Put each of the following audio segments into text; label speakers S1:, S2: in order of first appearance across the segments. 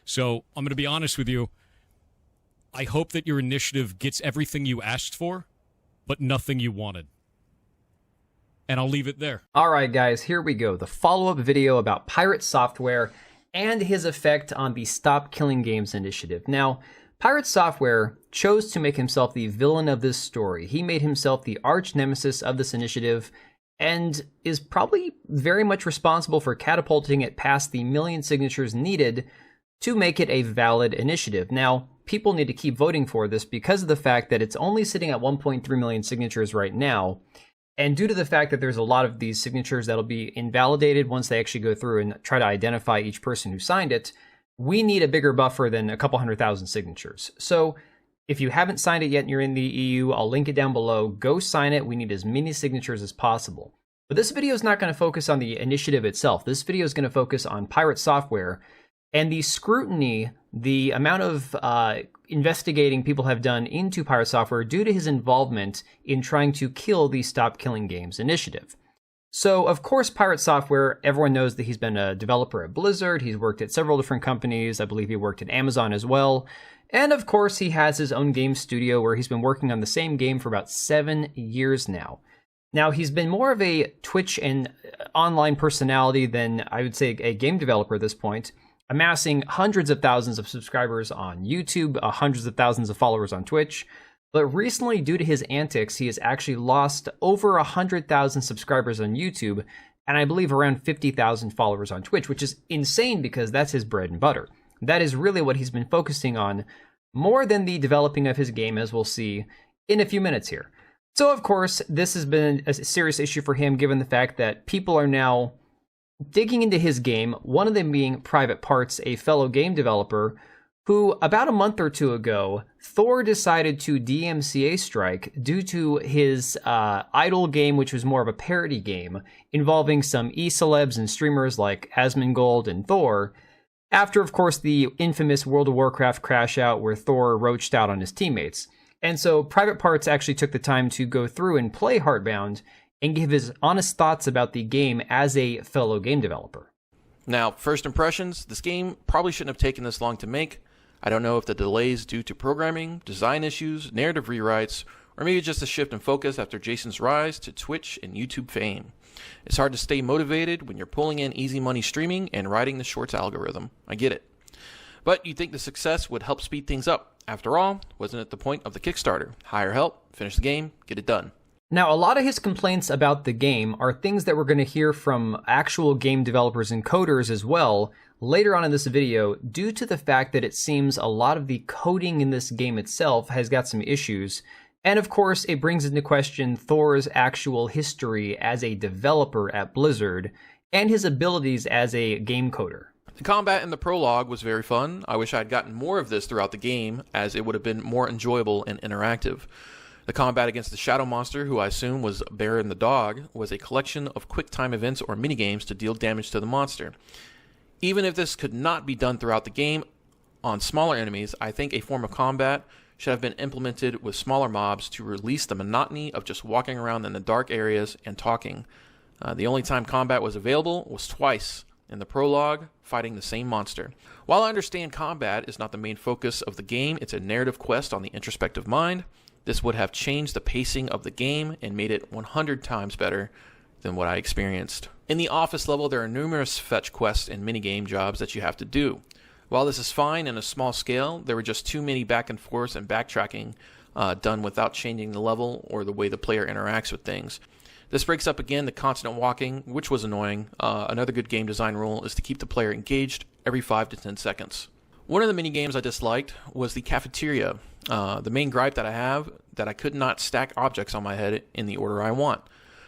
S1: So I'm going to be honest with you. I hope that your initiative gets everything you asked for, but nothing you wanted. And I'll leave it there.
S2: All right, guys, here we go. The follow-up video about PirateSoftware and his effect on the Stop Killing Games initiative. Now, PirateSoftware chose to make himself the villain of this story. He made himself the arch nemesis of this initiative and is probably very much responsible for catapulting it past the 1 million signatures needed to make it a valid initiative. Now, people need to keep voting for this because of the fact that it's only sitting at 1.3 million signatures right now. And due to the fact that there's a lot of these signatures that'll be invalidated once they actually go through and try to identify each person who signed it, we need a bigger buffer than a couple 100,000 signatures. So if you haven't signed it yet and you're in the EU, I'll link it down below. Go sign it. We need as many signatures as possible. But this video is not going to focus on the initiative itself. This video is going to focus on PirateSoftware and the scrutiny, the amount of investigating people have done into PirateSoftware due to his involvement in trying to kill the Stop Killing Games initiative. So, of course, PirateSoftware, everyone knows that he's been a developer at Blizzard. He's worked at several different companies. I believe he worked at Amazon as well. And, of course, he has his own game studio where he's been working on the same game for about 7 years now. Now, he's been more of a Twitch and online personality than, I would say, a game developer at this point, amassing hundreds of thousands of subscribers on YouTube, hundreds of thousands of followers on Twitch. But recently, due to his antics, he has actually lost over 100,000 subscribers on YouTube, and I believe around 50,000 followers on Twitch, which is insane because that's his bread and butter. That is really what he's been focusing on, more than the developing of his game, as we'll see in a few minutes here. So, of course, this has been a serious issue for him, given the fact that people are now digging into his game, one of them being Private Parts, a fellow game developer, who about a month or two ago, Thor decided to DMCA strike due to his idle game, which was more of a parody game, involving some e-celebs and streamers like Asmongold and Thor, after, of course, the infamous World of Warcraft crash out where Thor roached out on his teammates. And so Private Parts actually took the time to go through and play HeartBound and give his honest thoughts about the game as a fellow game developer.
S3: Now, first impressions, this game probably shouldn't have taken this long to make. I don't know if the delay is due to programming, design issues, narrative rewrites, or maybe just a shift in focus after Jason's rise to Twitch and YouTube fame. It's hard to stay motivated when you're pulling in easy money streaming and riding the shorts algorithm. I get it. But you'd think the success would help speed things up. After all, wasn't it the point of the Kickstarter? Hire help, finish the game, get it done.
S2: Now, a lot of his complaints about the game are things that we're going to hear from actual game developers and coders as well later on in this video, due to the fact that it seems a lot of the coding in this game itself has got some issues. And of course, it brings into question Thor's actual history as a developer at Blizzard and his abilities as a game coder.
S3: The combat in the prologue was very fun. I wish I had gotten more of this throughout the game, as it would have been more enjoyable and interactive. The combat against the shadow monster, who I assume was Baron the dog, was a collection of quick time events or minigames to deal damage to the monster. Even if this could not be done throughout the game on smaller enemies, I think a form of combat should have been implemented with smaller mobs to release the monotony of just walking around in the dark areas and talking. The only time combat was available was twice in the prologue, fighting the same monster. While I understand combat is not the main focus of the game, it's a narrative quest on the introspective mind. This would have changed the pacing of the game and made it 100 times better than what I experienced. In the office level, there are numerous fetch quests and minigame jobs that you have to do. While this is fine in a small scale, there were just too many back and forths and backtracking done without changing the level or the way the player interacts with things. This breaks up again the constant walking, which was annoying. Another good game design rule is to keep the player engaged every 5 to 10 seconds. One of the minigames I disliked was the cafeteria. The main gripe that I have, that I could not stack objects on my head in the order I want.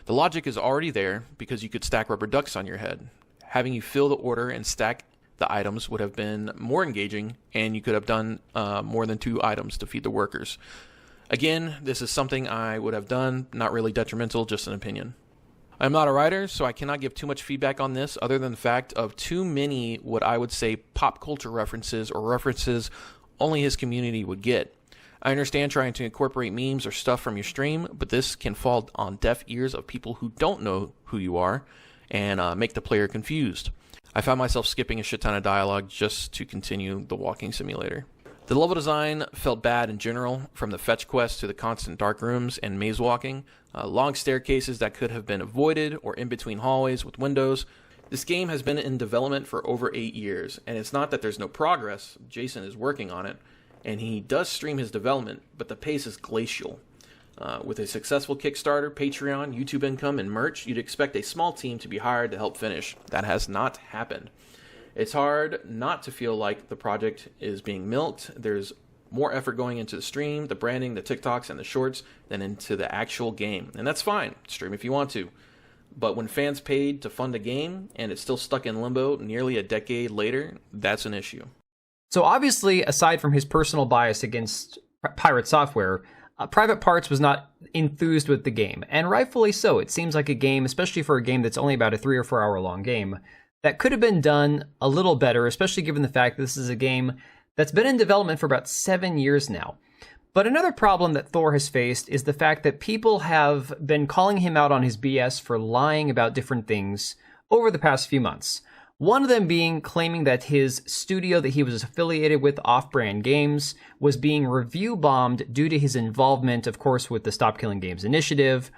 S3: The logic is already there because you could stack rubber ducks on your head. Having you fill the order and stack the items would have been more engaging, and you could have done more than 2 items to feed the workers. Again, this is something I would have done, not really detrimental, just an opinion. I'm not a writer, so I cannot give too much feedback on this other than the fact of too many what I would say pop culture references or references only his community would get. I understand trying to incorporate memes or stuff from your stream, but this can fall on deaf ears of people who don't know who you are and make the player confused. I found myself skipping a shit ton of dialogue just to continue the walking simulator. The level design felt bad in general, from the fetch quest to the constant dark rooms and maze walking, long staircases that could have been avoided, or in between hallways with windows. This game has been in development for over 8 years, and it's not that there's no progress. Jason is working on it, and he does stream his development, but the pace is glacial. With a successful Kickstarter, Patreon, YouTube income, and merch, you'd expect a small team to be hired to help finish. That has not happened. It's hard not to feel like the project is being milked. There's more effort going into the stream, the branding, the TikToks, and the shorts than into the actual game. And that's fine. Stream if you want to. But when fans paid to fund a game and it's still stuck in limbo nearly a decade later, that's an issue.
S2: So obviously, aside from his personal bias against Pirate Software, Private Parts was not enthused with the game, and rightfully so. It seems like a game, especially for a game that's only about a 3 or 4 hour long game, that could have been done a little better, especially given the fact that this is a game that's been in development for about 7 years now. But another problem that Thor has faced is the fact that people have been calling him out on his BS for lying about different things over the past few months. One of them being claiming that his studio that he was affiliated with, Off-Brand Games, was being review bombed due to his involvement, of course, with the Stop Killing Games initiative,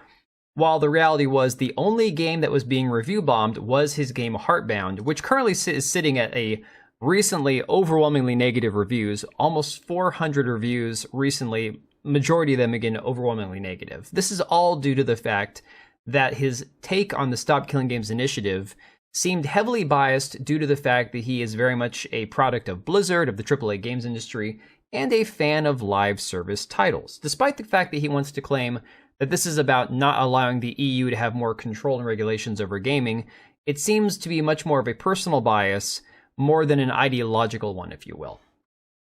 S2: while the reality was the only game that was being review bombed was his game HeartBound, which currently is sitting at a recently overwhelmingly negative reviews, almost 400 reviews recently, majority of them again overwhelmingly negative. This is all due to the fact that his take on the Stop Killing Games initiative seemed heavily biased due to the fact that he is very much a product of Blizzard, of the AAA games industry, and a fan of live service titles, despite the fact that he wants to claim that this is about not allowing the EU to have more control and regulations over gaming. It seems to be much more of a personal bias, more than an ideological one, if you will.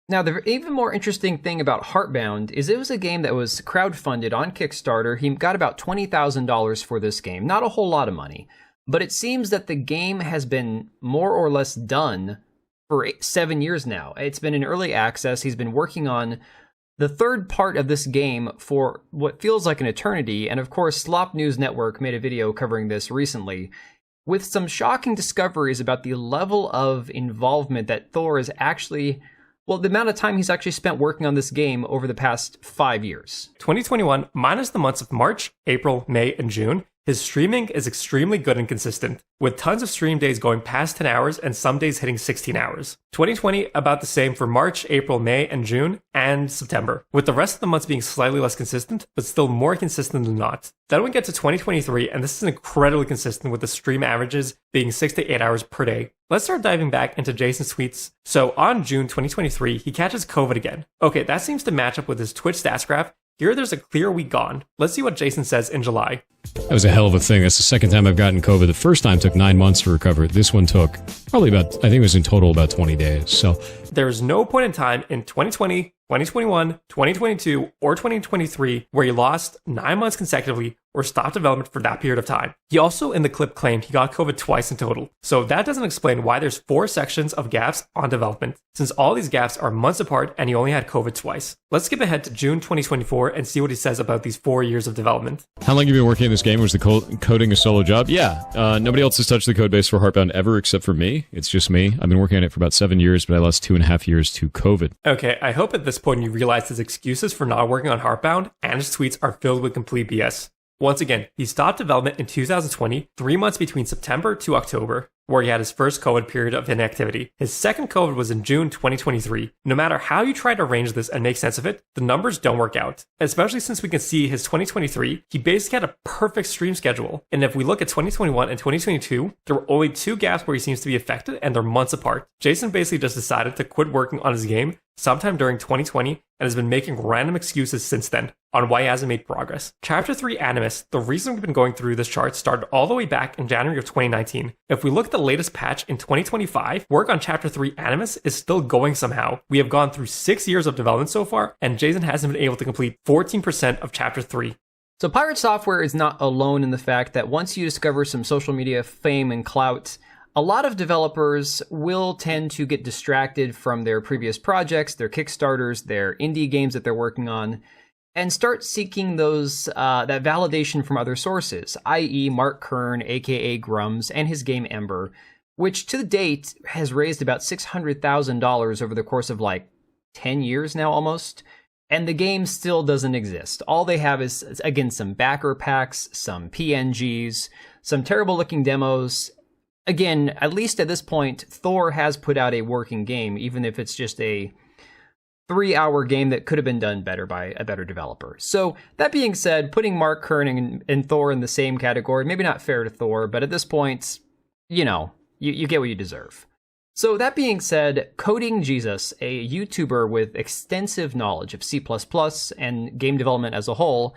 S2: Now, the even more interesting thing about HeartBound is it was a game that was crowdfunded on Kickstarter. He got about $20,000 for this game, not a whole lot of money. But it seems that the game has been more or less done for 7 years now. It's been in early access. He's been working on the third part of this game for what feels like an eternity. And of course, Slop News Network made a video covering this recently with some shocking discoveries about the level of involvement that Thor is actually, well, the amount of time he's actually spent working on this game over the past 5 years.
S4: 2021, minus the months of March, April, May, and June, his streaming is extremely good and consistent, with tons of stream days going past 10 hours and some days hitting 16 hours. 2020, about the same for March, April, May, and June, and September, with the rest of the months being slightly less consistent, but still more consistent than not. Then we get to 2023, and this is incredibly consistent with the stream averages being 6 to 8 hours per day. Let's start diving back into Jason's tweets. So on June 2023, he catches COVID again. Okay, that seems to match up with his Twitch stats graph. Here there's a clear week gone. Let's see what Jason says in July.
S1: That was a hell of a thing. That's the second time I've gotten COVID. The first time took 9 months to recover. This one took probably about, I think it was in total about 20 days. So
S4: there is no point in time in 2020, 2021, 2022, or 2023 where he lost 9 months consecutively or stopped development for that period of time. He also in the clip claimed he got COVID twice in total. So that doesn't explain why there's 4 sections of gaps on development, since all these gaps are months apart and he only had COVID twice. Let's skip ahead to June 2024 and see what he says about these 4 years of development.
S1: How long have you been working in this game? Was the coding a solo job? Yeah. Nobody else has touched the code base for HeartBound ever except for me. It's just me. I've been working on it for about 7 years, but I lost 2.5 years to COVID.
S4: Okay, I hope at this point you realize his excuses for not working on HeartBound and his tweets are filled with complete BS. Once again, he stopped development in 2020, 3 months between September to October, where he had his first COVID period of inactivity. His second COVID was in June 2023. No matter how you try to arrange this and make sense of it, the numbers don't work out. Especially since we can see his 2023, he basically had a perfect stream schedule. And if we look at 2021 and 2022, there were only 2 gaps where he seems to be affected and they're months apart. Jason basically just decided to quit working on his game sometime during 2020 and has been making random excuses since then on why he hasn't made progress. Chapter 3 Animus, the reason we've been going through this chart started all the way back in January of 2019. If we look at the latest patch in 2025, work on Chapter 3 Animus is still going somehow. We have gone through 6 years of development so far, and Jason hasn't been able to complete 14% of Chapter 3.
S2: So Pirate Software is not alone in the fact that once you discover some social media fame and clout, a lot of developers will tend to get distracted from their previous projects, their Kickstarters, their indie games that they're working on, and start seeking those that validation from other sources, i.e. Mark Kern, aka Grums, and his game Ember, which to date has raised about $600,000 over the course of like 10 years now almost. And the game still doesn't exist. All they have is, again, some backer packs, some PNGs, some terrible looking demos. Again, at least at this point, Thor has put out a working game, even if it's just a 3-hour game that could have been done better by a better developer. So that being said, putting Mark Kern and Thor in the same category, maybe not fair to Thor, but at this point, you know, you get what you deserve. So that being said, Coding Jesus, a YouTuber with extensive knowledge of C++ and game development as a whole,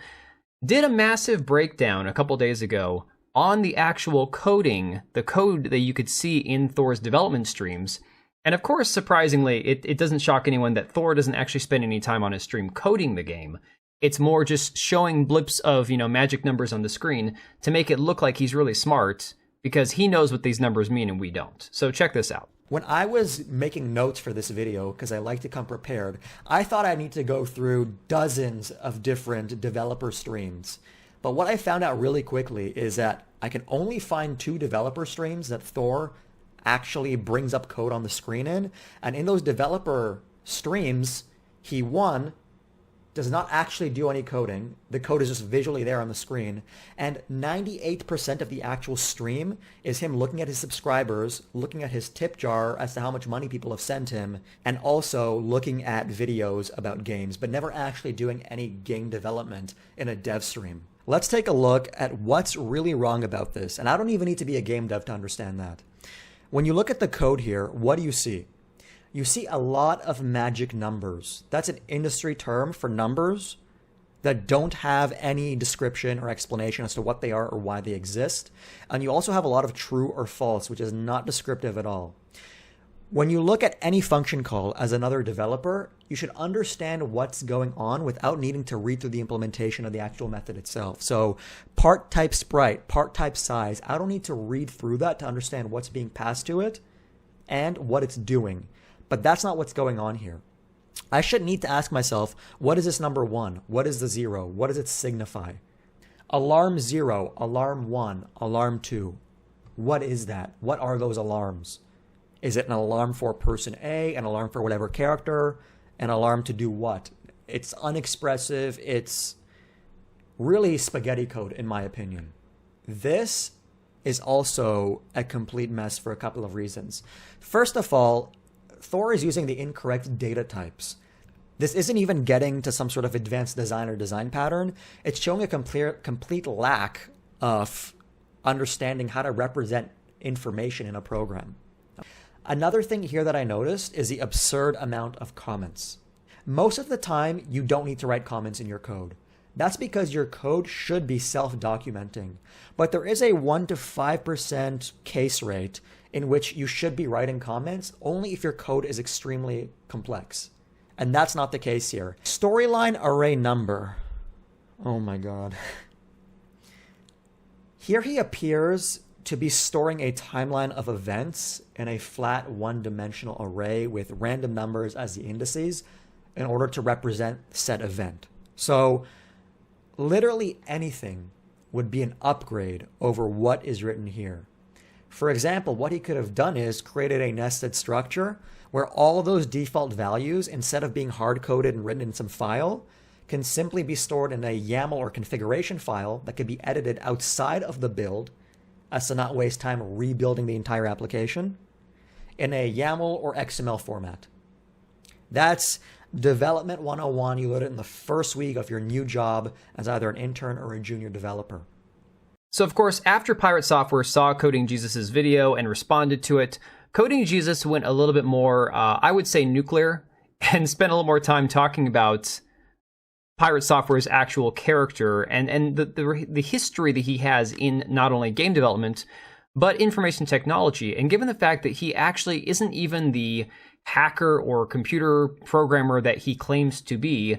S2: did a massive breakdown a couple days ago on the actual coding, the code that you could see in Thor's development streams. And of course, surprisingly, it doesn't shock anyone that Thor doesn't actually spend any time on his stream coding the game. It's more just showing blips of, magic numbers on the screen to make it look like he's really smart, because he knows what these numbers mean and we don't. So check this out.
S5: When I was making notes for this video, because I like to come prepared, I thought I need to go through dozens of different developer streams. But what I found out really quickly is that I can only find 2 developer streams that Thor actually brings up code on the screen in. And in those developer streams, he, one, does not actually do any coding. The code is just visually there on the screen. And 98% of the actual stream is him looking at his subscribers, looking at his tip jar as to how much money people have sent him, and also looking at videos about games, but never actually doing any game development in a dev stream. Let's take a look at what's really wrong about this. And I don't even need to be a game dev to understand that. When you look at the code here, what do you see? You see a lot of magic numbers. That's an industry term for numbers that don't have any description or explanation as to what they are or why they exist. And you also have a lot of true or false, which is not descriptive at all. When you look at any function call as another developer, you should understand what's going on without needing to read through the implementation of the actual method itself. So part type sprite, part type size, I don't need to read through that to understand what's being passed to it and what it's doing. But that's not what's going on here. I should need to ask myself, what is this number 1? What is the 0? What does it signify? Alarm 0, alarm 1, alarm 2. What is that? What are those alarms? Is it an alarm for person A, an alarm for whatever character, an alarm to do what? It's unexpressive. It's really spaghetti code, in my opinion. This is also a complete mess for a couple of reasons. First of all, Thor is using the incorrect data types. This isn't even getting to some sort of advanced design or design pattern. It's showing a complete lack of understanding how to represent information in a program. Another thing here that I noticed is the absurd amount of comments. Most of the time, you don't need to write comments in your code. That's because your code should be self-documenting. But there is a 1 to 5% case rate in which you should be writing comments only if your code is extremely complex. And that's not the case here. Storyline array number. Oh my God. Here he appears to be storing a timeline of events in a flat one-dimensional array with random numbers as the indices in order to represent said event. So literally anything would be an upgrade over what is written here. For example, what he could have done is created a nested structure where all of those default values, instead of being hard-coded and written in some file, can simply be stored in a YAML or configuration file that can be edited outside of the build as to not waste time rebuilding the entire application in a YAML or XML format. That's Development 101. You learn it in the first week of your new job as either an intern or a junior developer.
S2: So of course, after PirateSoftware saw Coding Jesus' video and responded to it, Coding Jesus went a little bit more, I would say, nuclear, and spent a little more time talking about PirateSoftware's actual character and the history that he has in not only game development, but information technology. And given the fact that he actually isn't even the hacker or computer programmer that he claims to be,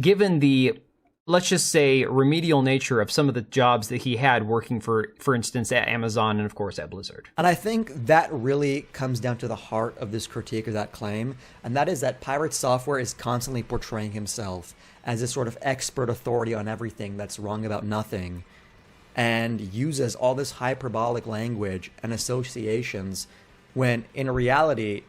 S2: given the, let's just say, remedial nature of some of the jobs that he had working for instance, at Amazon and of course at Blizzard.
S5: And I think that really comes down to the heart of this critique or that claim, and that is that PirateSoftware is constantly portraying himself as this sort of expert authority on everything that's wrong about nothing. and uses all this hyperbolic language and associations when in reality,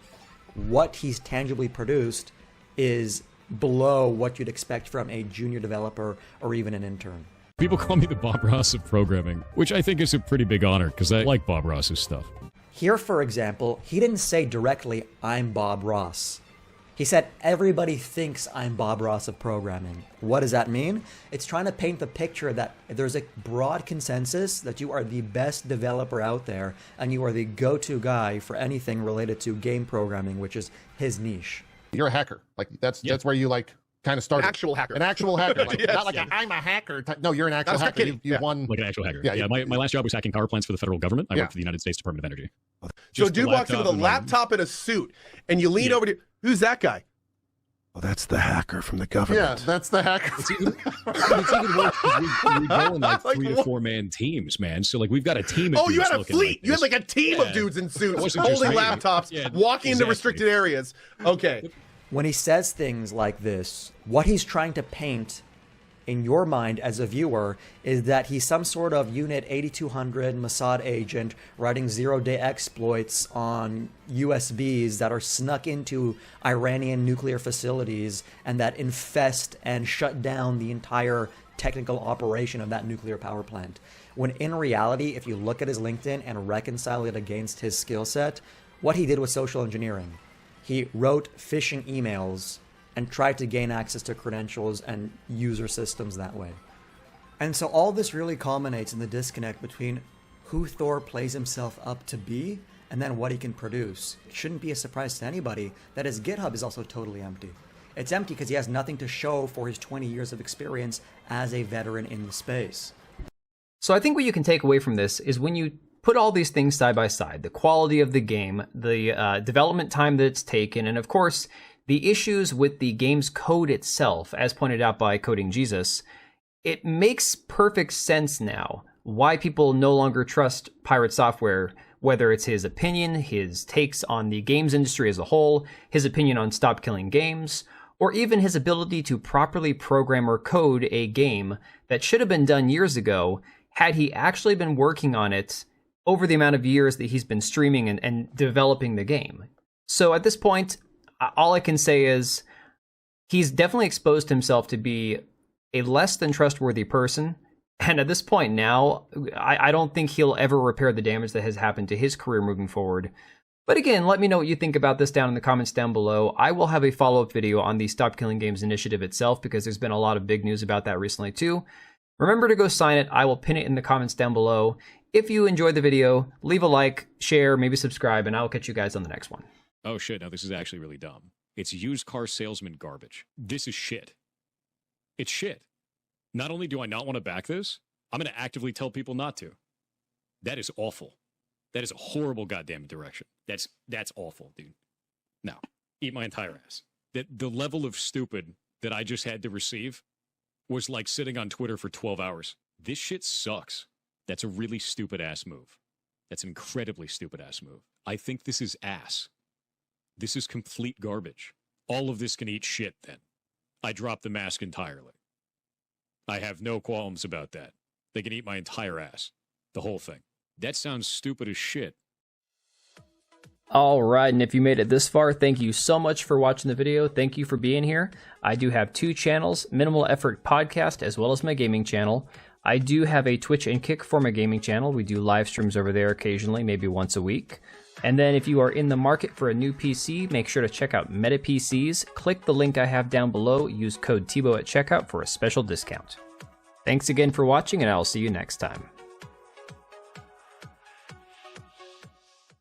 S5: what he's tangibly produced is below what you'd expect from a junior developer or even an intern.
S1: People call me the Bob Ross of programming, which I think is a pretty big honor because I like Bob Ross's stuff.
S5: Here, for example, he didn't say directly, I'm Bob Ross. He said, everybody thinks I'm Bob Ross of programming. What does that mean? It's trying to paint the picture that there's a broad consensus that you are the best developer out there and you are the go-to guy for anything related to game programming, which is his niche.
S6: You're a hacker. Like that's where you like kind of started.
S7: An actual hacker.
S6: An actual hacker. Like,
S7: Yes,
S6: not like I'm a hacker. No, you're an actual hacker. You've won.
S1: Like an actual hacker.
S6: Yeah.
S1: My last job was hacking power plants for the federal government. I worked for the United States Department of Energy.
S7: So
S1: Just
S7: a dude
S1: the
S7: walks in with a laptop and a suit, and you lean over to, who's that guy? Well, that's the hacker from the government.
S6: Yeah, that's the hacker.
S1: It's even worse because we go in like 3 to 4 man teams, man. So like we've got a team of
S7: Oh, you
S1: dudes
S7: had a
S1: looking
S7: fleet.
S1: like
S7: You had
S1: this.
S7: like a team of dudes in
S1: It
S7: suits
S1: wasn't just
S7: holding
S1: me.
S7: laptops,
S1: Yeah,
S7: walking into
S1: exactly.
S7: restricted areas. Okay.
S5: When he says things like this, what he's trying to paint in your mind as a viewer is that he's some sort of Unit 8200 Mossad agent writing zero-day exploits on USBs that are snuck into Iranian nuclear facilities and that infest and shut down the entire technical operation of that nuclear power plant. When in reality, if you look at his LinkedIn and reconcile it against his skill set, what he did was social engineering. He wrote phishing emails and tried to gain access to credentials and user systems that way. And so all this really culminates in the disconnect between who Thor plays himself up to be and then what he can produce. It shouldn't be a surprise to anybody that his GitHub is also totally empty. It's empty because he has nothing to show for his 20 years of experience as a veteran in the space.
S2: So I think what you can take away from this is when you put all these things side by side, the quality of the game, the development time that it's taken, and of course, the issues with the game's code itself, as pointed out by Coding Jesus, it makes perfect sense now why people no longer trust Pirate Software, whether it's his opinion, his takes on the games industry as a whole, his opinion on Stop Killing Games, or even his ability to properly program or code a game that should have been done years ago had he actually been working on it over the amount of years that he's been streaming and developing the game. So at this point, all I can say is he's definitely exposed himself to be a less than trustworthy person. And at this point now, I don't think he'll ever repair the damage that has happened to his career moving forward. But again, let me know what you think about this down in the comments down below. I will have a follow-up video on the Stop Killing Games initiative itself because there's been a lot of big news about that recently too. Remember to go sign it. I will pin it in the comments down below. If you enjoyed the video, leave a like, share, maybe subscribe, and I will catch you guys on the next one.
S1: Oh shit, now this is actually really dumb. It's used car salesman garbage. This is shit. It's shit. Not only do I not want to back this, I'm going to actively tell people not to. That is awful. That is a horrible goddamn direction. That's awful, dude. No, eat my entire ass. The level of stupid that I just had to receive was like sitting on Twitter for 12 hours. This shit sucks. That's a really stupid ass move. That's an incredibly stupid ass move. I think this is ass. This is complete garbage. All of this can eat shit then. I drop the mask entirely. I have no qualms about that. They can eat my entire ass. The whole thing. That sounds stupid as shit.
S2: All right, and if you made it this far, thank you so much for watching the video. Thank you for being here. I do have 2 channels, Minimal Effort Podcast, as well as my gaming channel. I do have a Twitch and Kick for my gaming channel. We do live streams over there occasionally, maybe once a week. And then if you are in the market for a new PC, make sure to check out Meta PCs. Click the link I have down below. Use code TBO at checkout for a special discount. Thanks again for watching, and I'll see you next time.